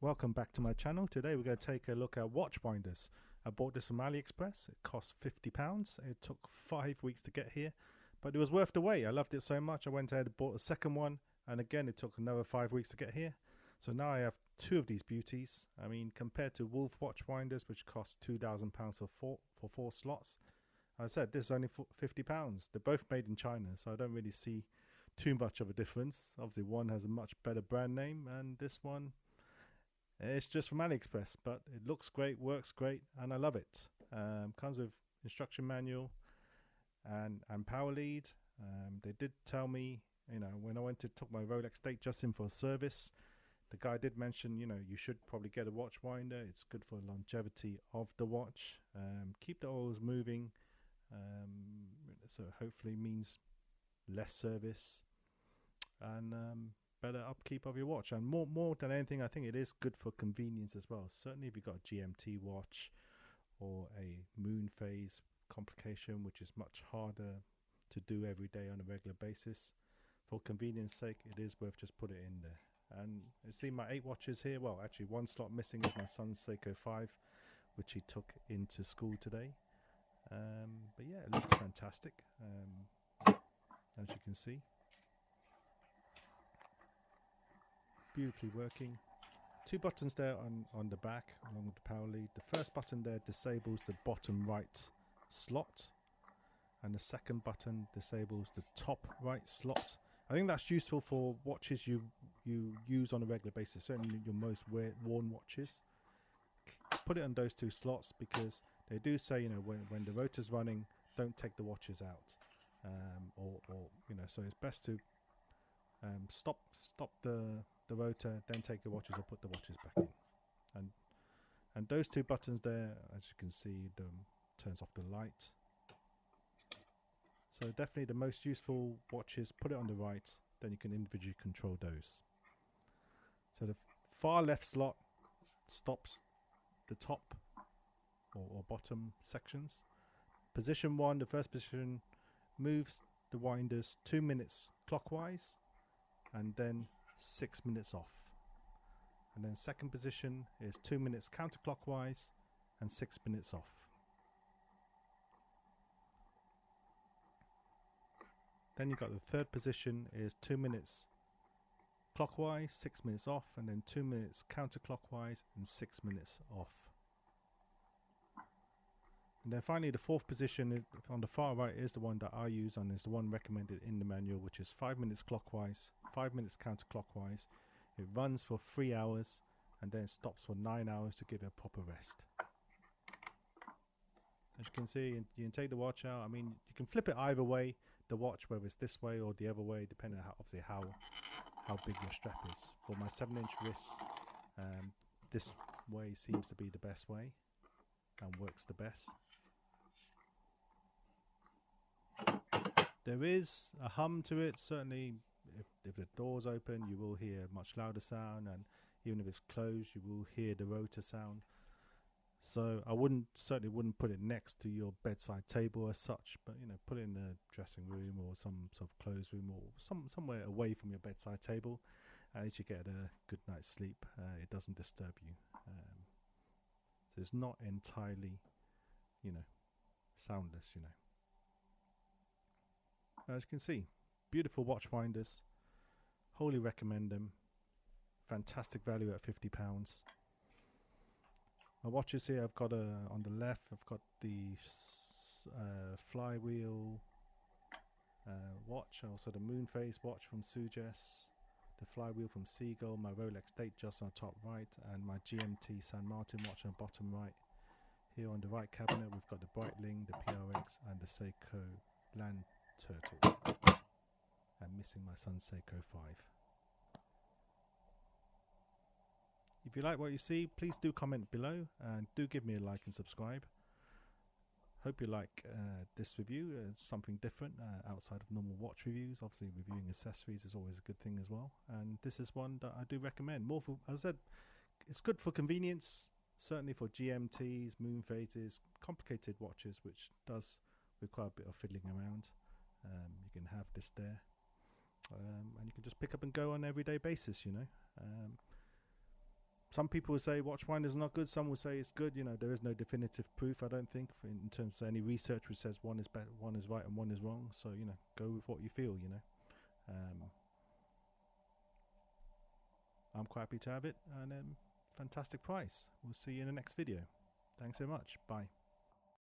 Welcome back to my channel. Today we're going to take a look at watchwinders. I bought this from Aliexpress. It cost £50. It took 5 weeks to get here, but it was worth the wait. I loved it so much I went ahead and bought a second one, and again it took another 5 weeks to get here. So now I have two of these beauties. I mean, compared to Wolf watchwinders, which cost £2,000 for four slots, I said this is only £50. They're both made in China, so I don't really see too much of a difference. Obviously one has a much better brand name, and this one, it's just from AliExpress, but it looks great, works great, and I love it. Comes with instruction manual and power lead. They did tell me, when I went to took my Rolex Datejust in for a service, the guy did mention, you should probably get a watchwinder. It's good for longevity of the watch. Keep the oils moving, so hopefully means less service and better upkeep of your watch. And more than anything, I think it is good for convenience as well. Certainly if you've got a GMT watch or a Moonphase complication, which is much harder to do every day on a regular basis, for convenience sake it is worth just put it in there. And you see my 8 watches here. Well, actually one slot missing is my son's Seiko 5, which he took into school today. But yeah, it looks fantastic, as you can see. Beautifully working. 2 buttons there on the back along with the power lead. The first button there disables the bottom right slot, and the second button disables the top right slot. I think that's useful for watches you use on a regular basis, certainly your most worn watches. Put it on those 2 slots, because they do say, when the rotor's running, don't take the watches out, so it's best to stop the rotor, then take the watches or put the watches back in. And those 2 buttons there, as you can see, turns off the light. So definitely the most useful watches, put it on the right, then you can individually control those. So the far left slot stops the top or bottom sections. Position 1, the first position, moves the winders 2 minutes clockwise and then 6 minutes off. And then second position is 2 minutes counterclockwise and 6 minutes off. Then you've got the third position is 2 minutes clockwise, 6 minutes off, and then 2 minutes counterclockwise and 6 minutes off. And then finally the fourth position on the far right is the one that I use and is the one recommended in the manual, which is 5 minutes clockwise, 5 minutes counterclockwise. It runs for 3 hours and then stops for 9 hours to give it a proper rest. As you can see, you can take the watch out. I mean, you can flip it either way, the watch, whether it's this way or the other way, depending on how big your strap is. For my 7-inch wrist, this way seems to be the best way and works the best. There is a hum to it. Certainly if the door's open, you will hear a much louder sound, and even if it's closed, you will hear the rotor sound. So I certainly wouldn't put it next to your bedside table as such, but put it in the dressing room or some sort of closed room or somewhere away from your bedside table, and as you get a good night's sleep, it doesn't disturb you. So it's not entirely, soundless, As you can see, beautiful watchwinders. Wholly recommend them. Fantastic value at £50. My watches here, I've got on the left, I've got the Flywheel watch, also the Moonphase watch from Sugess, the Flywheel from Seagull, my Rolex Datejust on top right, and my GMT San Martin watch on bottom right. Here on the right cabinet, we've got the Breitling, the PRX, and the Seiko Land Turtle. I'm missing my son's Seiko 5. If you like what you see, please do comment below and do give me a like and subscribe. Hope you like this review. Something different outside of normal watch reviews. Obviously reviewing accessories is always a good thing as well, and this is one that I do recommend. More for, as I said, it's good for convenience, certainly for GMTs, Moonphases, complicated watches which does require a bit of fiddling around. You can have this there, and you can just pick up and go on an everyday basis, some people will say Watchwinder's not good. Some will say it's good. You know, there is no definitive proof, I don't think, in terms of any research which says one is better, one is right, and one is wrong. So, you know, go with what you feel. You know, I'm quite happy to have it, and fantastic price. We'll see you in the next video. Thanks so much. Bye.